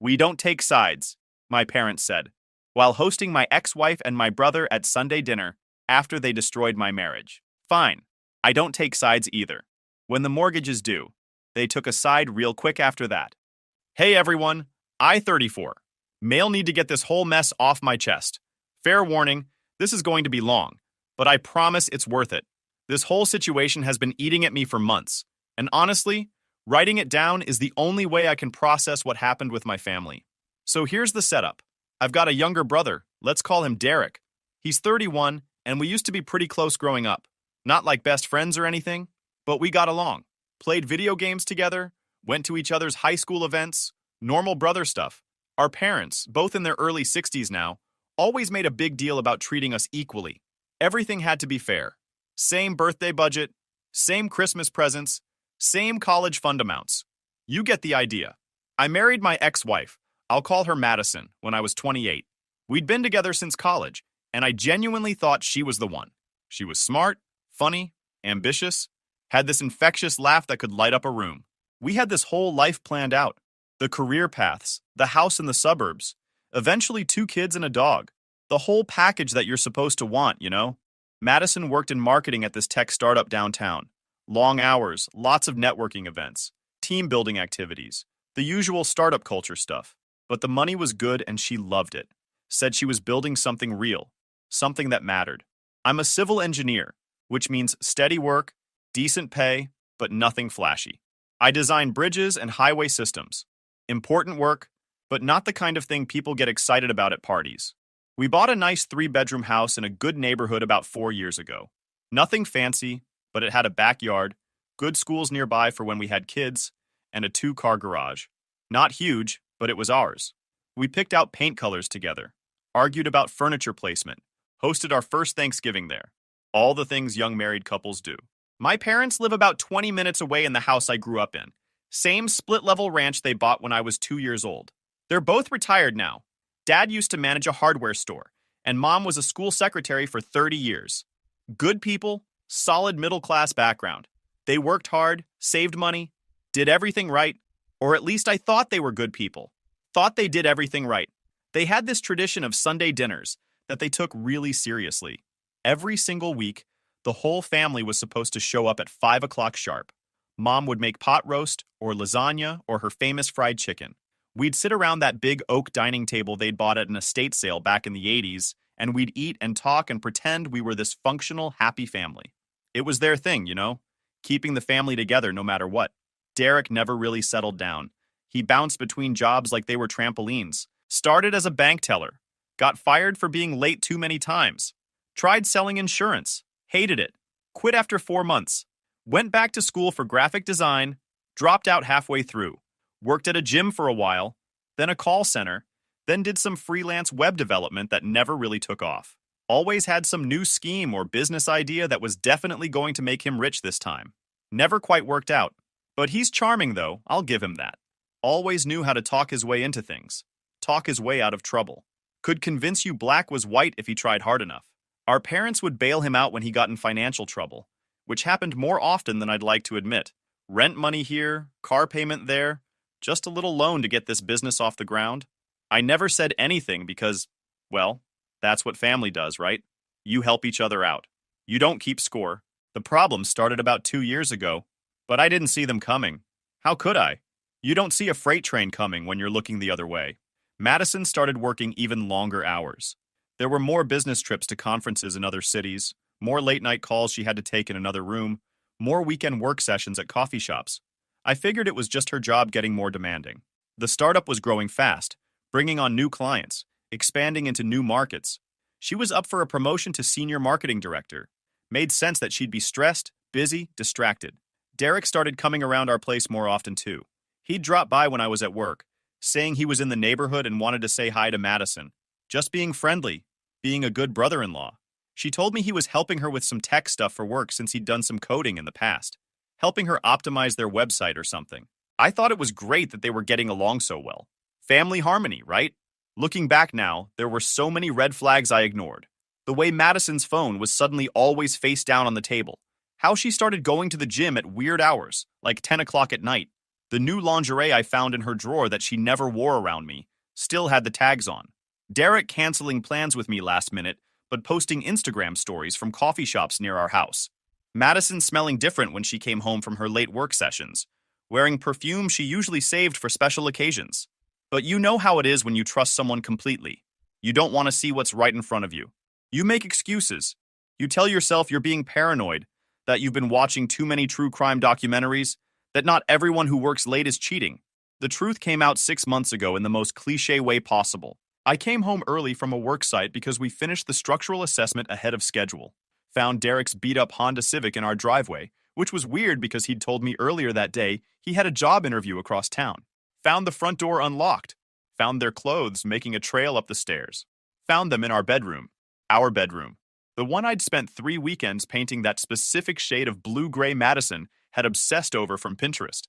We don't take sides, my parents said, while hosting my ex-wife and my brother at Sunday dinner after they destroyed my marriage. Fine, I don't take sides either. When the mortgage is due, they took a side real quick after that. Hey everyone, I-34. Male need to get this whole mess off my chest. Fair warning, this is going to be long, but I promise it's worth it. This whole situation has been eating at me for months, and honestly, writing it down is the only way I can process what happened with my family. So here's the setup. I've got a younger brother, let's call him Derek. He's 31, and we used to be pretty close growing up. Not like best friends or anything, but we got along. Played video games together, went to each other's high school events, normal brother stuff. Our parents, both in their early 60s now, always made a big deal about treating us equally. Everything had to be fair. Same birthday budget, same Christmas presents, same college fund amounts. You get the idea. I married my ex-wife, I'll call her Madison, when I was 28. We'd been together since college, and I genuinely thought she was the one. She was smart, funny, ambitious, had this infectious laugh that could light up a room. We had this whole life planned out. The career paths, the house in the suburbs, eventually 2 kids and a dog. The whole package that you're supposed to want, you know? Madison worked in marketing at this tech startup downtown. Long hours, lots of networking events, team building activities, the usual startup culture stuff. But the money was good and she loved it. Said she was building something real, something that mattered. I'm a civil engineer, which means steady work, decent pay, but nothing flashy. I design bridges and highway systems. Important work, but not the kind of thing people get excited about at parties. We bought a nice 3-bedroom house in a good neighborhood about 4 years ago. Nothing fancy, but it had a backyard, good schools nearby for when we had kids, and a 2-car garage. Not huge, but it was ours. We picked out paint colors together, argued about furniture placement, hosted our first Thanksgiving there. All the things young married couples do. My parents live about 20 minutes away in the house I grew up in. Same split-level ranch they bought when I was 2 years old. They're both retired now. Dad used to manage a hardware store, and Mom was a school secretary for 30 years. Good people, solid middle-class background. They worked hard, saved money, did everything right, or at least I thought they were good people. Thought they did everything right. They had this tradition of Sunday dinners that they took really seriously. Every single week, the whole family was supposed to show up at 5 o'clock sharp. Mom would make pot roast or lasagna or her famous fried chicken. We'd sit around that big oak dining table they'd bought at an estate sale back in the 80s, and we'd eat and talk and pretend we were this functional, happy family. It was their thing, you know, keeping the family together no matter what. Derek never really settled down. He bounced between jobs like they were trampolines. Started as a bank teller. Got fired for being late too many times. Tried selling insurance. Hated it. Quit after 4 months. Went back to school for graphic design. Dropped out halfway through. Worked at a gym for a while. Then a call center. Then did some freelance web development that never really took off. Always had some new scheme or business idea that was definitely going to make him rich this time. Never quite worked out. But he's charming though, I'll give him that. Always knew how to talk his way into things. Talk his way out of trouble. Could convince you black was white if he tried hard enough. Our parents would bail him out when he got in financial trouble, which happened more often than I'd like to admit. Rent money here, car payment there, just a little loan to get this business off the ground. I never said anything because, well, that's what family does, right? You help each other out. You don't keep score. The problem started about 2 years ago, but I didn't see them coming. How could I? You don't see a freight train coming when you're looking the other way. Madison started working even longer hours. There were more business trips to conferences in other cities, more late-night calls she had to take in another room, more weekend work sessions at coffee shops. I figured it was just her job getting more demanding. The startup was growing fast, bringing on new clients, expanding into new markets. She was up for a promotion to senior marketing director. Made sense that she'd be stressed, busy, distracted. Derek started coming around our place more often too. He'd drop by when I was at work, saying he was in the neighborhood and wanted to say hi to Madison. Just being friendly, being a good brother-in-law. She told me he was helping her with some tech stuff for work since he'd done some coding in the past. Helping her optimize their website or something. I thought it was great that they were getting along so well. Family harmony, right? Looking back now, there were so many red flags I ignored. The way Madison's phone was suddenly always face down on the table. How she started going to the gym at weird hours, like 10 o'clock at night. The new lingerie I found in her drawer that she never wore around me still had the tags on. Derek canceling plans with me last minute, but posting Instagram stories from coffee shops near our house. Madison smelling different when she came home from her late work sessions, wearing perfume she usually saved for special occasions. But you know how it is when you trust someone completely. You don't want to see what's right in front of you. You make excuses. You tell yourself you're being paranoid, that you've been watching too many true crime documentaries, that not everyone who works late is cheating. The truth came out 6 months ago in the most cliché way possible. I came home early from a work site because we finished the structural assessment ahead of schedule. Found Derek's beat-up Honda Civic in our driveway, which was weird because he'd told me earlier that day he had a job interview across town. Found the front door unlocked. Found their clothes making a trail up the stairs. Found them in our bedroom. Our bedroom. The one I'd spent 3 weekends painting that specific shade of blue-gray Madison had obsessed over from Pinterest.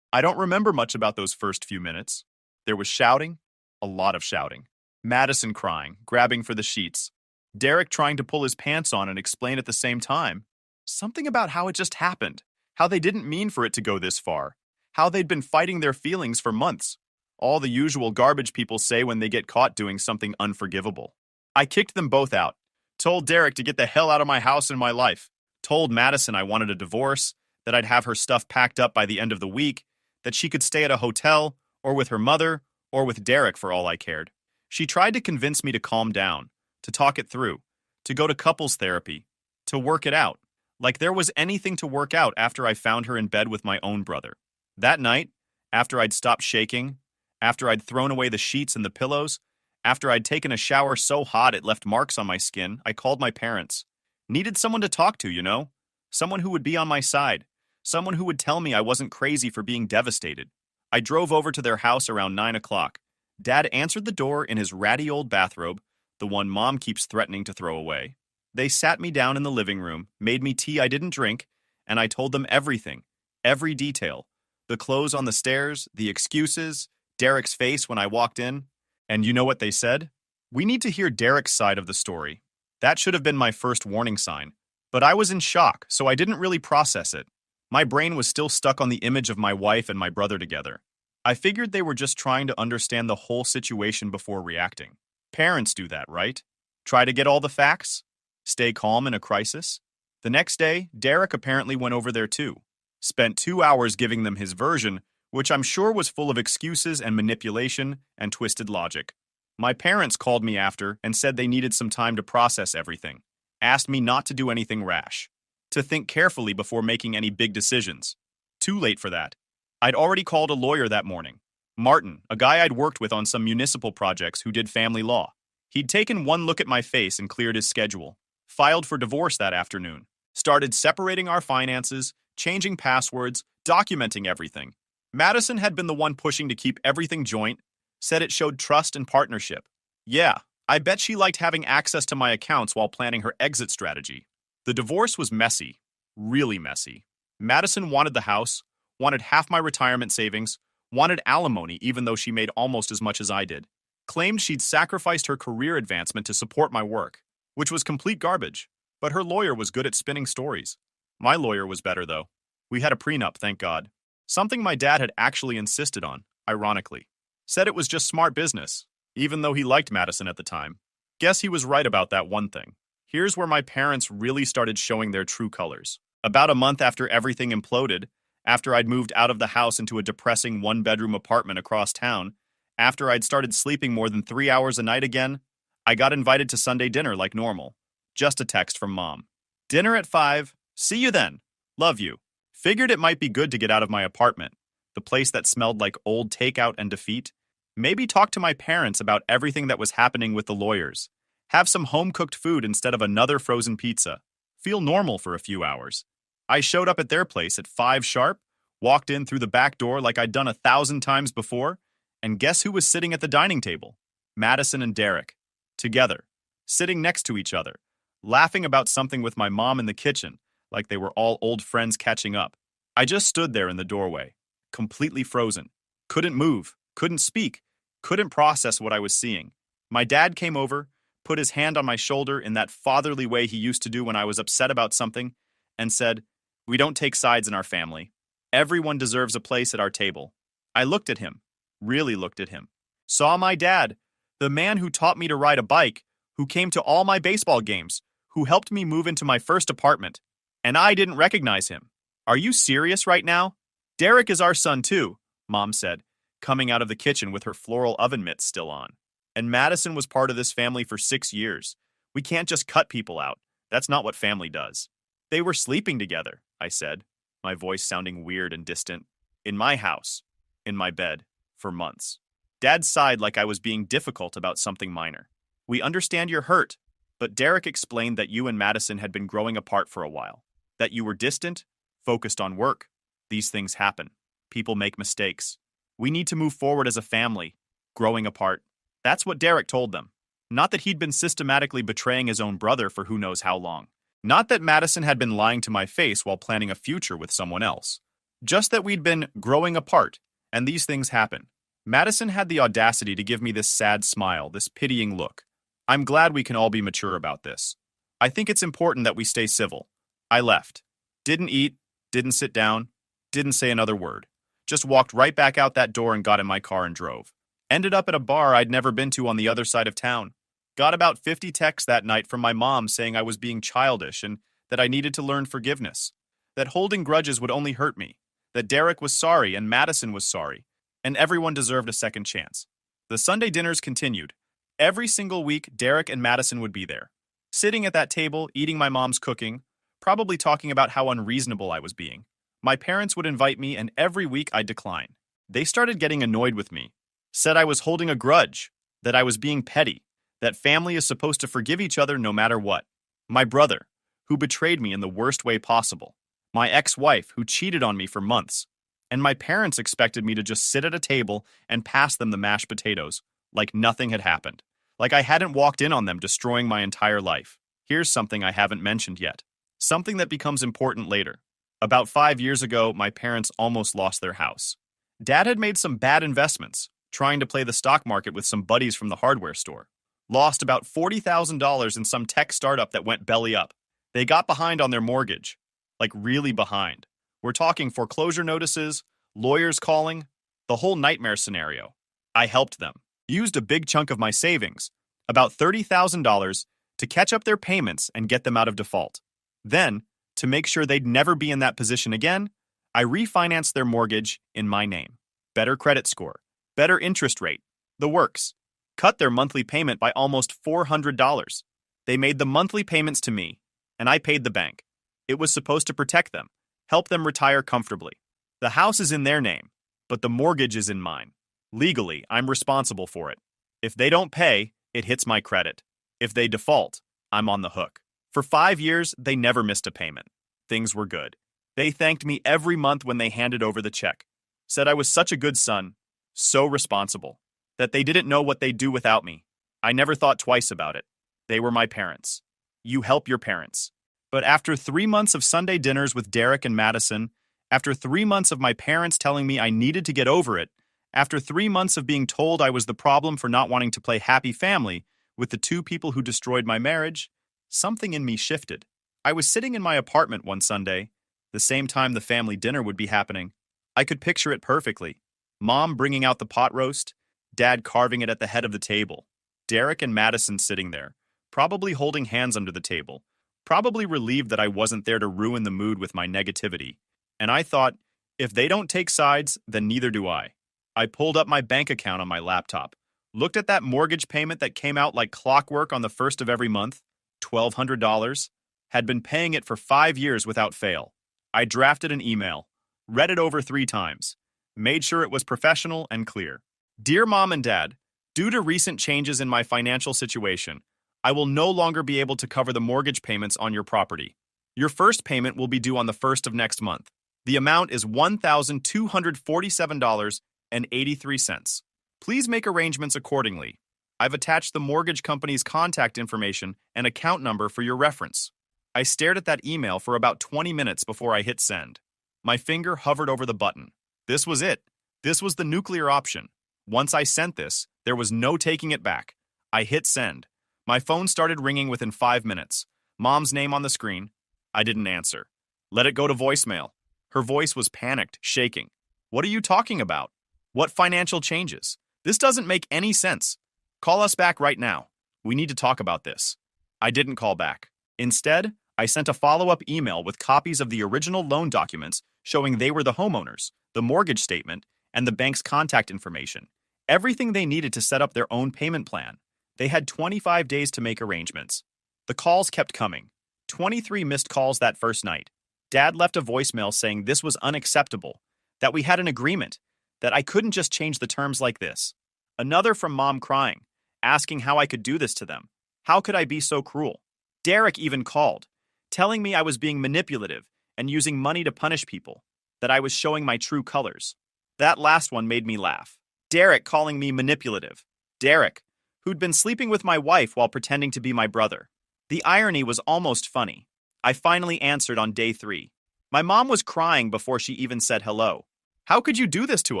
I don't remember much about those first few minutes. There was shouting, a lot of shouting. Madison crying, grabbing for the sheets. Derek trying to pull his pants on and explain at the same time. Something about how it just happened, how they didn't mean for it to go this far, how they'd been fighting their feelings for months. All the usual garbage people say when they get caught doing something unforgivable. I kicked them both out, told Derek to get the hell out of my house and my life, told Madison I wanted a divorce, that I'd have her stuff packed up by the end of the week, that she could stay at a hotel, or with her mother, or with Derek for all I cared. She tried to convince me to calm down, to talk it through, to go to couples therapy, to work it out. Like there was anything to work out after I found her in bed with my own brother. That night, after I'd stopped shaking, after I'd thrown away the sheets and the pillows, after I'd taken a shower so hot it left marks on my skin, I called my parents. Needed someone to talk to, you know? Someone who would be on my side. Someone who would tell me I wasn't crazy for being devastated. I drove over to their house around 9 o'clock. Dad answered the door in his ratty old bathrobe, the one Mom keeps threatening to throw away. They sat me down in the living room, made me tea I didn't drink, and I told them everything, every detail. The clothes on the stairs, the excuses, Derek's face when I walked in. And you know what they said? We need to hear Derek's side of the story. That should have been my first warning sign. But I was in shock, so I didn't really process it. My brain was still stuck on the image of my wife and my brother together. I figured they were just trying to understand the whole situation before reacting. Parents do that, right? Try to get all the facts? Stay calm in a crisis? The next day, Derek apparently went over there too. Spent 2 hours giving them his version, which I'm sure was full of excuses and manipulation and twisted logic. My parents called me after and said they needed some time to process everything. Asked me not to do anything rash. To think carefully before making any big decisions. Too late for that. I'd already called a lawyer that morning. Martin, a guy I'd worked with on some municipal projects who did family law. He'd taken one look at my face and cleared his schedule. Filed for divorce that afternoon. Started separating our finances, changing passwords, documenting everything. Madison had been the one pushing to keep everything joint, said it showed trust and partnership. Yeah, I bet she liked having access to my accounts while planning her exit strategy. The divorce was messy, really messy. Madison wanted the house, wanted half my retirement savings, wanted alimony even though she made almost as much as I did. Claimed she'd sacrificed her career advancement to support my work, which was complete garbage. But her lawyer was good at spinning stories. My lawyer was better, though. We had a prenup, thank God. Something my dad had actually insisted on, ironically. Said it was just smart business, even though he liked Madison at the time. Guess he was right about that one thing. Here's where my parents really started showing their true colors. About a month after everything imploded, after I'd moved out of the house into a depressing one-bedroom apartment across town, after I'd started sleeping more than 3 hours a night again, I got invited to Sunday dinner like normal. Just a text from Mom. Dinner at 5. See you then. Love you. Figured it might be good to get out of my apartment, the place that smelled like old takeout and defeat. Maybe talk to my parents about everything that was happening with the lawyers. Have some home-cooked food instead of another frozen pizza. Feel normal for a few hours. I showed up at their place at 5 sharp, walked in through the back door like I'd done 1,000 times before, and guess who was sitting at the dining table? Madison and Derek. Together. Sitting next to each other. Laughing about something with my mom in the kitchen, like they were all old friends catching up. I just stood there in the doorway, completely frozen. Couldn't move, couldn't speak, couldn't process what I was seeing. My dad came over, put his hand on my shoulder in that fatherly way he used to do when I was upset about something, and said, "We don't take sides in our family. Everyone deserves a place at our table." I looked at him, really looked at him. Saw my dad, the man who taught me to ride a bike, who came to all my baseball games, who helped me move into my first apartment. And I didn't recognize him. Are you serious right now? Derek is our son too, Mom said, coming out of the kitchen with her floral oven mitts still on. And Madison was part of this family for 6 years. We can't just cut people out. That's not what family does. They were sleeping together, I said, my voice sounding weird and distant. In my house, in my bed, for months. Dad sighed like I was being difficult about something minor. We understand you're hurt, but Derek explained that you and Madison had been growing apart for a while. That you were distant, focused on work. These things happen. People make mistakes. We need to move forward as a family, growing apart. That's what Derek told them. Not that he'd been systematically betraying his own brother for who knows how long. Not that Madison had been lying to my face while planning a future with someone else. Just that we'd been growing apart, and these things happen. Madison had the audacity to give me this sad smile, this pitying look. I'm glad we can all be mature about this. I think it's important that we stay civil. I left. Didn't eat, didn't sit down, didn't say another word. Just walked right back out that door and got in my car and drove. Ended up at a bar I'd never been to on the other side of town. Got about 50 texts that night from my mom saying I was being childish and that I needed to learn forgiveness. That holding grudges would only hurt me. That Derek was sorry and Madison was sorry. And everyone deserved a second chance. The Sunday dinners continued. Every single week, Derek and Madison would be there. Sitting at that table, eating my mom's cooking, probably talking about how unreasonable I was being. My parents would invite me, and every week I'd decline. They started getting annoyed with me. Said I was holding a grudge, that I was being petty, that family is supposed to forgive each other no matter what. My brother, who betrayed me in the worst way possible. My ex-wife, who cheated on me for months. And my parents expected me to just sit at a table and pass them the mashed potatoes, like nothing had happened. Like I hadn't walked in on them destroying my entire life. Here's something I haven't mentioned yet. Something that becomes important later. About 5 years ago, my parents almost lost their house. Dad had made some bad investments, trying to play the stock market with some buddies from the hardware store. Lost about $40,000 in some tech startup that went belly up. They got behind on their mortgage. Like really behind. We're talking foreclosure notices, lawyers calling, the whole nightmare scenario. I helped them. Used a big chunk of my savings, about $30,000, to catch up their payments and get them out of default. Then, to make sure they'd never be in that position again, I refinanced their mortgage in my name. Better credit score, better interest rate, the works. Cut their monthly payment by almost $400. They made the monthly payments to me, and I paid the bank. It was supposed to protect them, help them retire comfortably. The house is in their name, but the mortgage is in mine. Legally, I'm responsible for it. If they don't pay, it hits my credit. If they default, I'm on the hook. For 5 years, they never missed a payment. Things were good. They thanked me every month when they handed over the check. Said I was such a good son, so responsible, that they didn't know what they'd do without me. I never thought twice about it. They were my parents. You help your parents. But after 3 months of Sunday dinners with Derek and Madison, after 3 months of my parents telling me I needed to get over it, after 3 months of being told I was the problem for not wanting to play happy family with the two people who destroyed my marriage, something in me shifted. I was sitting in my apartment one Sunday, the same time the family dinner would be happening. I could picture it perfectly. Mom bringing out the pot roast, Dad carving it at the head of the table, Derek and Madison sitting there, probably holding hands under the table, probably relieved that I wasn't there to ruin the mood with my negativity. And I thought, if they don't take sides, then neither do I. I pulled up my bank account on my laptop, looked at that mortgage payment that came out like clockwork on the first of every month, $1,200, had been paying it for 5 years without fail. I drafted an email, read it over 3 times, made sure it was professional and clear. Dear Mom and Dad, due to recent changes in my financial situation, I will no longer be able to cover the mortgage payments on your property. Your first payment will be due on the 1st of next month. The amount is $1,247.83. Please make arrangements accordingly. I've attached the mortgage company's contact information and account number for your reference. I stared at that email for about 20 minutes before I hit send. My finger hovered over the button. This was it. This was the nuclear option. Once I sent this, there was no taking it back. I hit send. My phone started ringing within 5 minutes. Mom's name on the screen. I didn't answer. Let it go to voicemail. Her voice was panicked, shaking. What are you talking about? What financial changes? This doesn't make any sense. Call us back right now. We need to talk about this. I didn't call back. Instead, I sent a follow-up email with copies of the original loan documents showing they were the homeowners, the mortgage statement, and the bank's contact information. Everything they needed to set up their own payment plan. They had 25 days to make arrangements. The calls kept coming. 23 missed calls that first night. Dad left a voicemail saying this was unacceptable, that we had an agreement, that I couldn't just change the terms like this. Another from Mom crying, asking how I could do this to them. How could I be so cruel? Derek even called, telling me I was being manipulative and using money to punish people, that I was showing my true colors. That last one made me laugh. Derek calling me manipulative. Derek, who'd been sleeping with my wife while pretending to be my brother. The irony was almost funny. I finally answered on day 3. My mom was crying before she even said hello. How could you do this to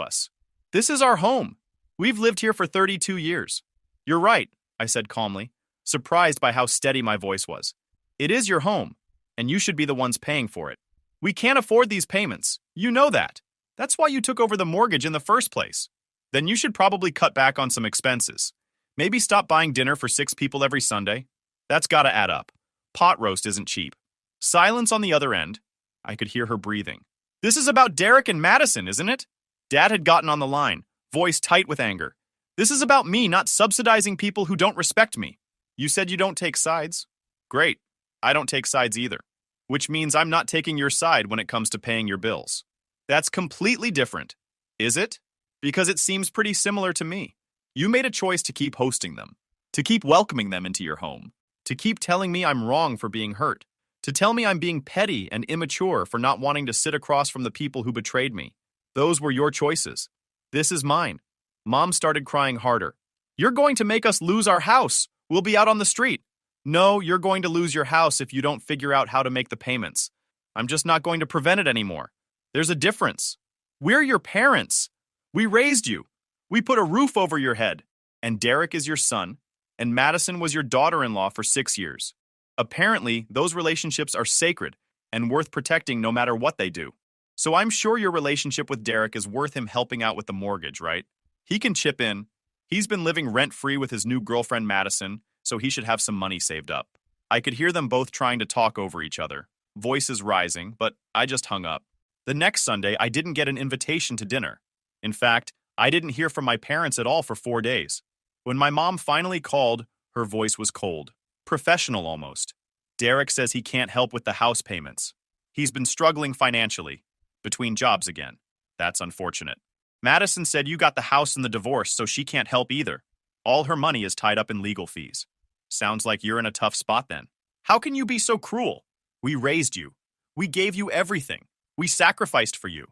us? This is our home. We've lived here for 32 years. You're right, I said calmly, surprised by how steady my voice was. It is your home, and you should be the ones paying for it. We can't afford these payments. You know that. That's why you took over the mortgage in the first place. Then you should probably cut back on some expenses. Maybe stop buying dinner for 6 people every Sunday. That's gotta add up. Pot roast isn't cheap. Silence on the other end. I could hear her breathing. This is about Derek and Madison, isn't it? Dad had gotten on the line, voice tight with anger. This is about me not subsidizing people who don't respect me. You said you don't take sides. Great. I don't take sides either. Which means I'm not taking your side when it comes to paying your bills. That's completely different. Is it? Because it seems pretty similar to me. You made a choice to keep hosting them, to keep welcoming them into your home, to keep telling me I'm wrong for being hurt, to tell me I'm being petty and immature for not wanting to sit across from the people who betrayed me. Those were your choices. This is mine. Mom started crying harder. You're going to make us lose our house. We'll be out on the street. No, you're going to lose your house if you don't figure out how to make the payments. I'm just not going to prevent it anymore. There's a difference. We're your parents. We raised you. We put a roof over your head. And Derek is your son. And Madison was your daughter-in-law for 6 years. Apparently, those relationships are sacred and worth protecting no matter what they do. So I'm sure your relationship with Derek is worth him helping out with the mortgage, right? He can chip in. He's been living rent-free with his new girlfriend Madison, so he should have some money saved up. I could hear them both trying to talk over each other, voices rising, but I just hung up. The next Sunday, I didn't get an invitation to dinner. In fact, I didn't hear from my parents at all for 4 days. When my mom finally called, her voice was cold, professional almost. Derek says he can't help with the house payments. He's been struggling financially, between jobs again. That's unfortunate. Madison said you got the house in the divorce, so she can't help either. All her money is tied up in legal fees. Sounds like you're in a tough spot then. How can you be so cruel? We raised you. We gave you everything. We sacrificed for you.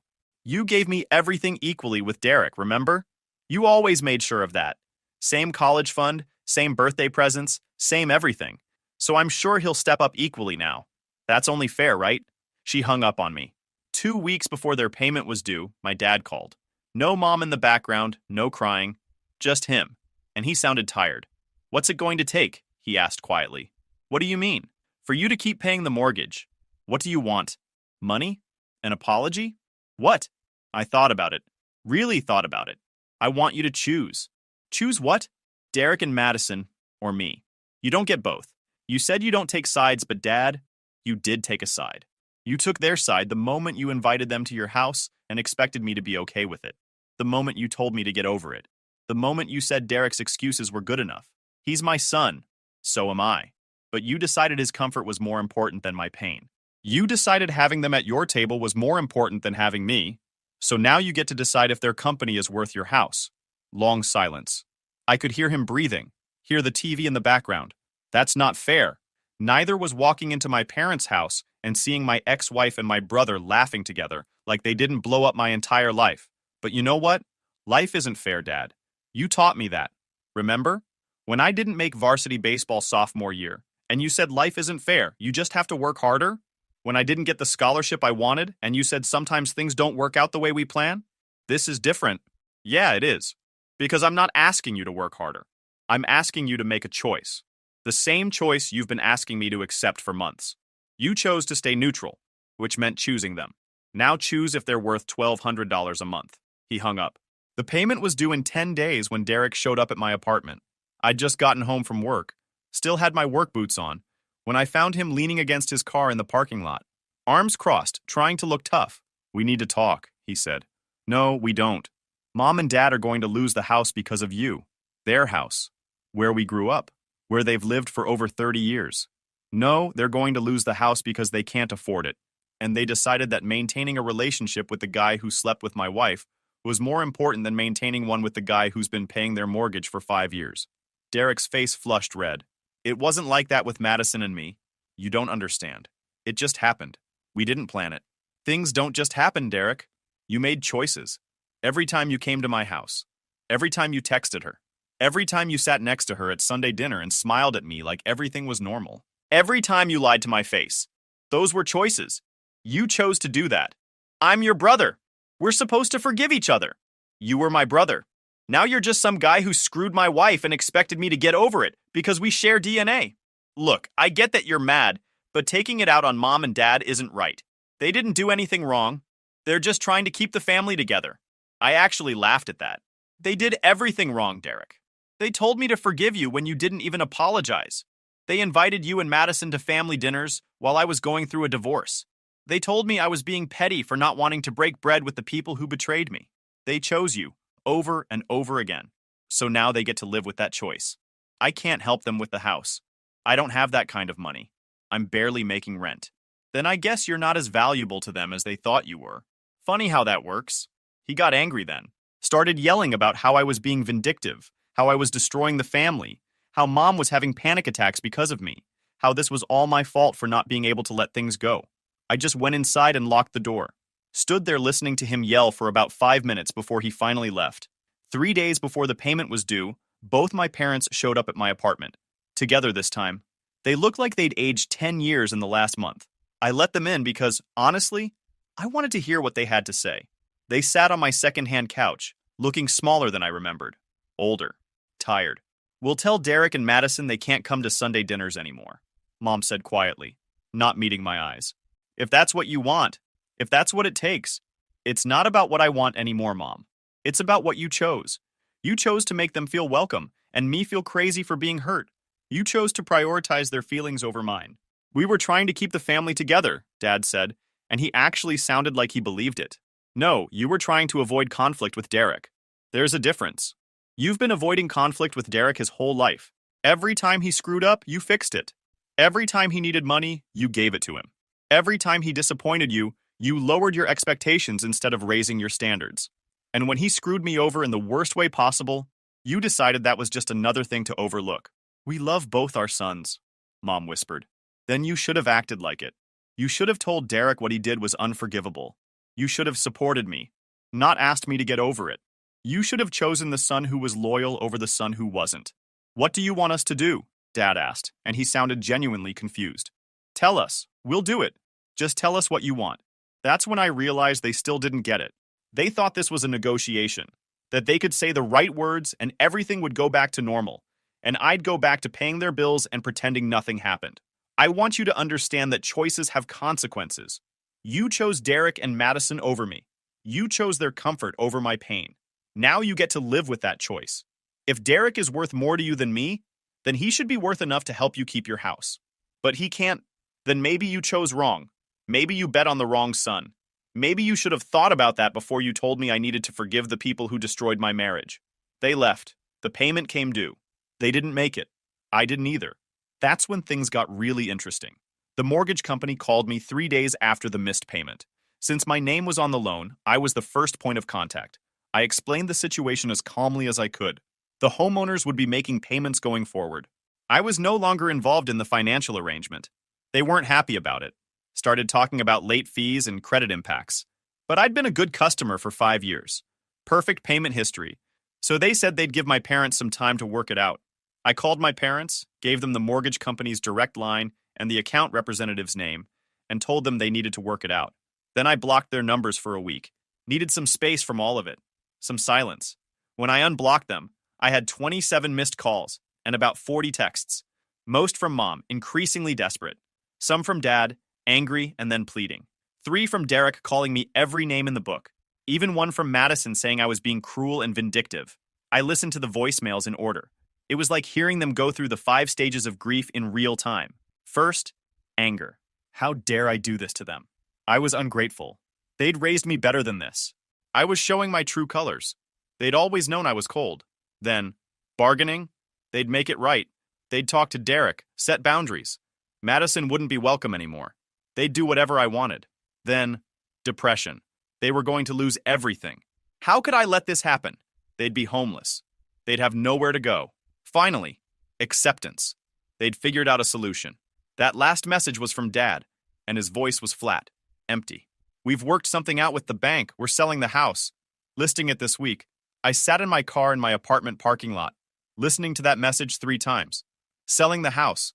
You gave me everything equally with Derek, remember? You always made sure of that. Same college fund, same birthday presents, same everything. So I'm sure he'll step up equally now. That's only fair, right? She hung up on me. 2 weeks before their payment was due, my dad called. No mom in the background, no crying, just him. And he sounded tired. What's it going to take? He asked quietly. What do you mean? For you to keep paying the mortgage. What do you want? Money? An apology? What? I thought about it. Really thought about it. I want you to choose. Choose what? Derek and Madison, or me. You don't get both. You said you don't take sides, but Dad, you did take a side. You took their side the moment you invited them to your house and expected me to be okay with it. The moment you told me to get over it. The moment you said Derek's excuses were good enough. He's my son. So am I. But you decided his comfort was more important than my pain. You decided having them at your table was more important than having me. So now you get to decide if their company is worth your house. Long silence. I could hear him breathing, hear the TV in the background. That's not fair. Neither was walking into my parents' house and seeing my ex-wife and my brother laughing together like they didn't blow up my entire life. But you know what? Life isn't fair, Dad. You taught me that. Remember? When I didn't make varsity baseball sophomore year, and you said life isn't fair, you just have to work harder? When I didn't get the scholarship I wanted, and you said sometimes things don't work out the way we plan? This is different. Yeah, it is. Because I'm not asking you to work harder. I'm asking you to make a choice. The same choice you've been asking me to accept for months. You chose to stay neutral, which meant choosing them. Now choose if they're worth $1,200 a month. He hung up. The payment was due in 10 days when Derek showed up at my apartment. I'd just gotten home from work, still had my work boots on, when I found him leaning against his car in the parking lot, arms crossed, trying to look tough. "We need to talk," he said. "No, we don't. Mom and Dad are going to lose the house because of you. Their house. Where we grew up. Where they've lived for over 30 years. No, they're going to lose the house because they can't afford it. And they decided that maintaining a relationship with the guy who slept with my wife was more important than maintaining one with the guy who's been paying their mortgage for 5 years." Derek's face flushed red. "It wasn't like that with Madison and me. You don't understand. It just happened. We didn't plan it. Things don't just happen, Derek. You made choices. Every time you came to my house. Every time you texted her. Every time you sat next to her at Sunday dinner and smiled at me like everything was normal. Every time you lied to my face. Those were choices. You chose to do that. I'm your brother. We're supposed to forgive each other. You were my brother. Now you're just some guy who screwed my wife and expected me to get over it because we share DNA. Look, I get that you're mad, but taking it out on Mom and Dad isn't right. They didn't do anything wrong. They're just trying to keep the family together." I actually laughed at that. "They did everything wrong, Derek. They told me to forgive you when you didn't even apologize. They invited you and Madison to family dinners while I was going through a divorce. They told me I was being petty for not wanting to break bread with the people who betrayed me. They chose you, over and over again. So now they get to live with that choice. I can't help them with the house. I don't have that kind of money. I'm barely making rent. Then I guess you're not as valuable to them as they thought you were. Funny how that works." He got angry then. Started yelling about how I was being vindictive, how I was destroying the family, how Mom was having panic attacks because of me, how this was all my fault for not being able to let things go. I just went inside and locked the door. Stood there listening to him yell for about 5 minutes before he finally left. 3 days before the payment was due, both my parents showed up at my apartment. Together this time. They looked like they'd aged 10 years in the last month. I let them in because, honestly, I wanted to hear what they had to say. They sat on my second-hand couch, looking smaller than I remembered. Older. Tired. "We'll tell Derek and Madison they can't come to Sunday dinners anymore," Mom said quietly, not meeting my eyes. "If that's what you want, if that's what it takes, it's not about what I want anymore, Mom. It's about what you chose. You chose to make them feel welcome, and me feel crazy for being hurt. You chose to prioritize their feelings over mine. We were trying to keep the family together," Dad said, and he actually sounded like he believed it. "No, you were trying to avoid conflict with Derek. There's a difference. You've been avoiding conflict with Derek his whole life. Every time he screwed up, you fixed it. Every time he needed money, you gave it to him. Every time he disappointed you, you lowered your expectations instead of raising your standards. And when he screwed me over in the worst way possible, you decided that was just another thing to overlook. We love both our sons," Mom whispered. "Then you should have acted like it. You should have told Derek what he did was unforgivable. You should have supported me, not asked me to get over it. You should have chosen the son who was loyal over the son who wasn't." "What do you want us to do?" Dad asked, and he sounded genuinely confused. "Tell us. We'll do it. Just tell us what you want." That's when I realized they still didn't get it. They thought this was a negotiation, that they could say the right words and everything would go back to normal, and I'd go back to paying their bills and pretending nothing happened. "I want you to understand that choices have consequences. You chose Derek and Madison over me. You chose their comfort over my pain. Now you get to live with that choice. If Derek is worth more to you than me, then he should be worth enough to help you keep your house. But he can't. Then maybe you chose wrong. Maybe you bet on the wrong son. Maybe you should have thought about that before you told me I needed to forgive the people who destroyed my marriage." They left. The payment came due. They didn't make it. I didn't either. That's when things got really interesting. The mortgage company called me 3 days after the missed payment. Since my name was on the loan, I was the first point of contact. I explained the situation as calmly as I could. The homeowners would be making payments going forward. I was no longer involved in the financial arrangement. They weren't happy about it. Started talking about late fees and credit impacts. But I'd been a good customer for 5 years. Perfect payment history. So they said they'd give my parents some time to work it out. I called my parents, gave them the mortgage company's direct line and the account representative's name, and told them they needed to work it out. Then I blocked their numbers for a week. Needed some space from all of it. Some silence. When I unblocked them, I had 27 missed calls and about 40 texts. Most from Mom, increasingly desperate. Some from Dad, angry and then pleading. 3 from Derek calling me every name in the book. even one from Madison saying I was being cruel and vindictive. I listened to the voicemails in order. It was like hearing them go through the 5 stages of grief in real time. First, anger. How dare I do this to them? I was ungrateful. They'd raised me better than this. I was showing my true colors. They'd always known I was cold. Then, bargaining. They'd make it right. They'd talk to Derek, set boundaries. Madison wouldn't be welcome anymore. They'd do whatever I wanted. Then, depression. They were going to lose everything. How could I let this happen? They'd be homeless. They'd have nowhere to go. Finally, acceptance. They'd figured out a solution. That last message was from Dad, and his voice was flat, empty. We've worked something out with the bank. We're selling the house. Listing it this week. I sat in my car in my apartment parking lot, listening to that message 3 times. Selling the house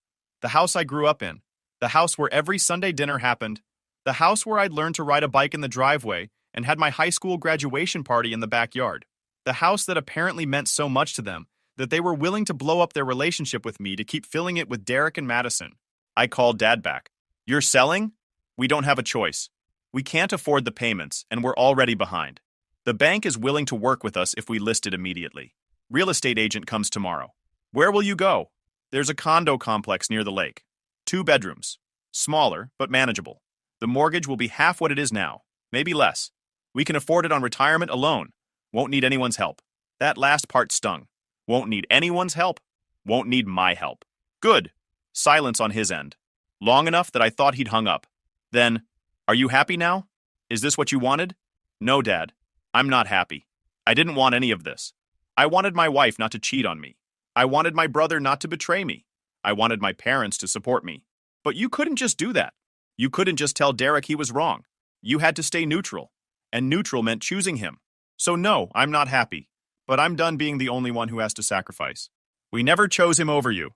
I grew up in, the house where every Sunday dinner happened, the house where I'd learned to ride a bike in the driveway and had my high school graduation party in the backyard, the house that apparently meant so much to them that they were willing to blow up their relationship with me to keep filling it with Derek and Madison. I called Dad back. You're selling? We don't have a choice. We can't afford the payments, and we're already behind. The bank is willing to work with us if we list it immediately. Real estate agent comes tomorrow. Where will you go? There's a condo complex near the lake. 2 bedrooms. Smaller, but manageable. The mortgage will be half what it is now, maybe less. We can afford it on retirement alone. Won't need anyone's help. That last part stung. Won't need anyone's help. Won't need my help. Good. Silence on his end. Long enough that I thought he'd hung up. Then, are you happy now? Is this what you wanted? No, Dad. I'm not happy. I didn't want any of this. I wanted my wife not to cheat on me. I wanted my brother not to betray me. I wanted my parents to support me. But you couldn't just do that. You couldn't just tell Derek he was wrong. You had to stay neutral. And neutral meant choosing him. So no, I'm not happy. But I'm done being the only one who has to sacrifice. We never chose him over you.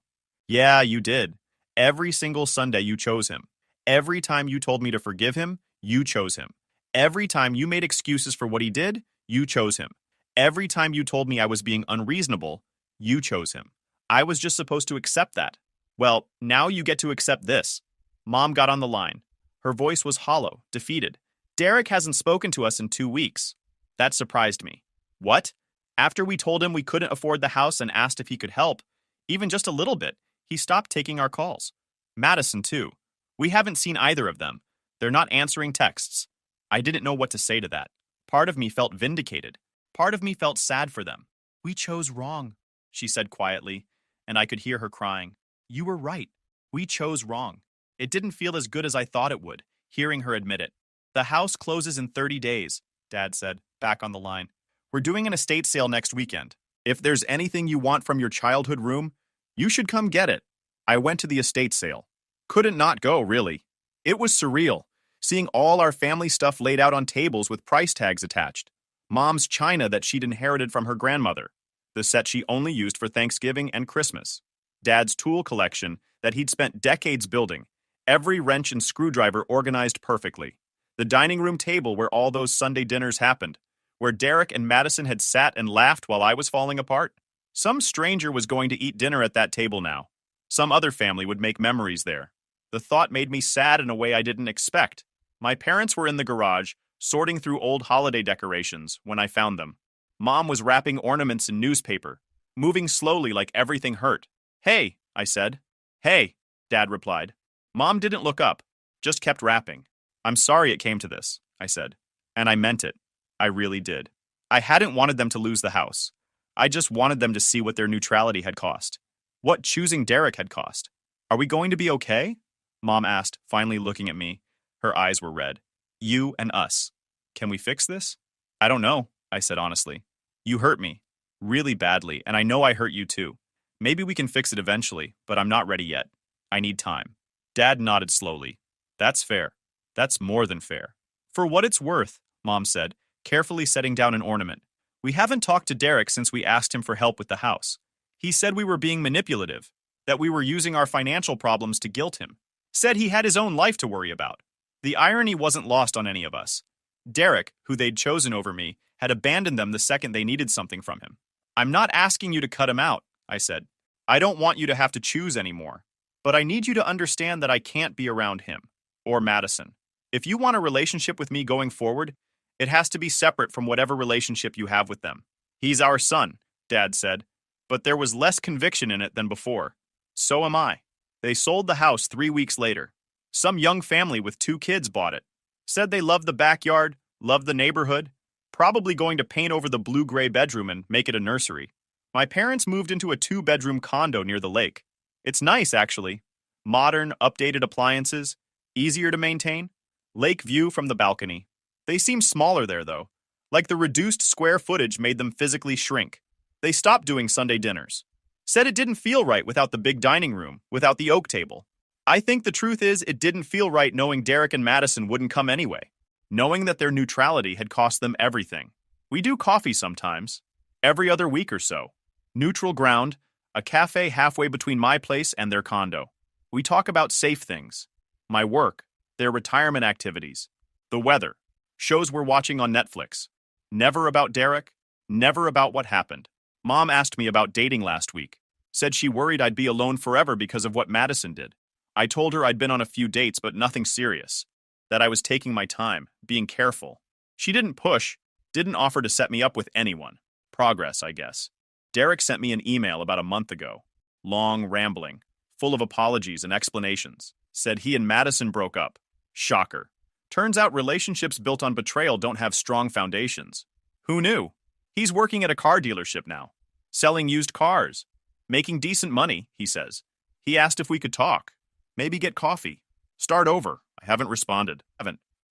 Yeah, you did. Every single Sunday you chose him. Every time you told me to forgive him, you chose him. Every time you made excuses for what he did, you chose him. Every time you told me I was being unreasonable, you chose him. I was just supposed to accept that. Well, now you get to accept this. Mom got on the line. Her voice was hollow, defeated. Derek hasn't spoken to us in 2 weeks. That surprised me. What? After we told him we couldn't afford the house and asked if he could help, even just a little bit, he stopped taking our calls. Madison, too. We haven't seen either of them. They're not answering texts. I didn't know what to say to that. Part of me felt vindicated. Part of me felt sad for them. We chose wrong, she said quietly, and I could hear her crying. You were right. We chose wrong. It didn't feel as good as I thought it would, hearing her admit it. The house closes in 30 days, Dad said, back on the line. We're doing an estate sale next weekend. If there's anything you want from your childhood room, you should come get it. I went to the estate sale. Couldn't not go, really. It was surreal, seeing all our family stuff laid out on tables with price tags attached. Mom's china that she'd inherited from her grandmother, the set she only used for Thanksgiving and Christmas. Dad's tool collection that he'd spent decades building, every wrench and screwdriver organized perfectly. The dining room table where all those Sunday dinners happened, where Derek and Madison had sat and laughed while I was falling apart. Some stranger was going to eat dinner at that table now. Some other family would make memories there. The thought made me sad in a way I didn't expect. My parents were in the garage, sorting through old holiday decorations when I found them. Mom was wrapping ornaments in newspaper, moving slowly like everything hurt. Hey, I said. Hey, Dad replied. Mom didn't look up, just kept wrapping. I'm sorry it came to this, I said. And I meant it. I really did. I hadn't wanted them to lose the house. I just wanted them to see what their neutrality had cost. What choosing Derek had cost. Are we going to be okay? Mom asked, finally looking at me. Her eyes were red. You and us. Can we fix this? I don't know, I said honestly. You hurt me. Really badly, and I know I hurt you too. Maybe we can fix it eventually, but I'm not ready yet. I need time. Dad nodded slowly. That's fair. That's more than fair. For what it's worth, Mom said, carefully setting down an ornament. We haven't talked to Derek since we asked him for help with the house. He said we were being manipulative, that we were using our financial problems to guilt him. Said he had his own life to worry about. The irony wasn't lost on any of us. Derek, who they'd chosen over me, had abandoned them the second they needed something from him. I'm not asking you to cut him out, I said. I don't want you to have to choose anymore. But I need you to understand that I can't be around him, or Madison. If you want a relationship with me going forward, It has to be separate from whatever relationship you have with them. He's our son, Dad said, but there was less conviction in it than before. So am I. They sold the house 3 weeks later. Some young family with 2 kids bought it. Said they loved the backyard, loved the neighborhood, probably going to paint over the blue-gray bedroom and make it a nursery. My parents moved into a 2-bedroom condo near the lake. It's nice, actually. Modern, updated appliances, easier to maintain. Lake view from the balcony. They seem smaller there, though. Like the reduced square footage made them physically shrink. They stopped doing Sunday dinners. Said it didn't feel right without the big dining room, without the oak table. I think the truth is it didn't feel right knowing Derek and Madison wouldn't come anyway. Knowing that their neutrality had cost them everything. We do coffee sometimes. Every other week or so. Neutral ground, a cafe halfway between my place and their condo. We talk about safe things. My work, their retirement activities, the weather, shows we're watching on Netflix. Never about Derek, never about what happened. Mom asked me about dating last week. Said she worried I'd be alone forever because of what Madison did. I told her I'd been on a few dates but nothing serious. That I was taking my time, being careful. She didn't push, didn't offer to set me up with anyone. Progress, I guess. Derek sent me an email about a month ago. Long, rambling, full of apologies and explanations. Said he and Madison broke up. Shocker. Turns out relationships built on betrayal don't have strong foundations. Who knew? He's working at a car dealership now. Selling used cars. Making decent money, he says. He asked if we could talk. Maybe get coffee. Start over. I haven't responded.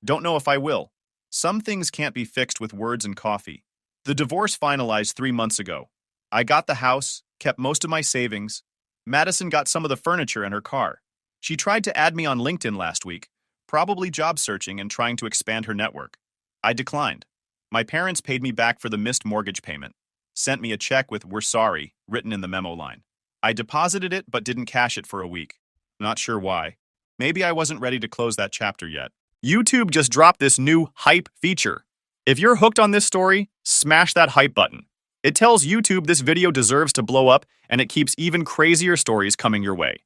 Don't know if I will. Some things can't be fixed with words and coffee. The divorce finalized 3 months ago. I got the house, kept most of my savings. Madison got some of the furniture and her car. She tried to add me on LinkedIn last week, probably job searching and trying to expand her network. I declined. My parents paid me back for the missed mortgage payment. Sent me a check with "We're sorry" written in the memo line. I deposited it but didn't cash it for a week. Not sure why. Maybe I wasn't ready to close that chapter yet. YouTube just dropped this new hype feature. If you're hooked on this story, smash that hype button. It tells YouTube this video deserves to blow up, and it keeps even crazier stories coming your way.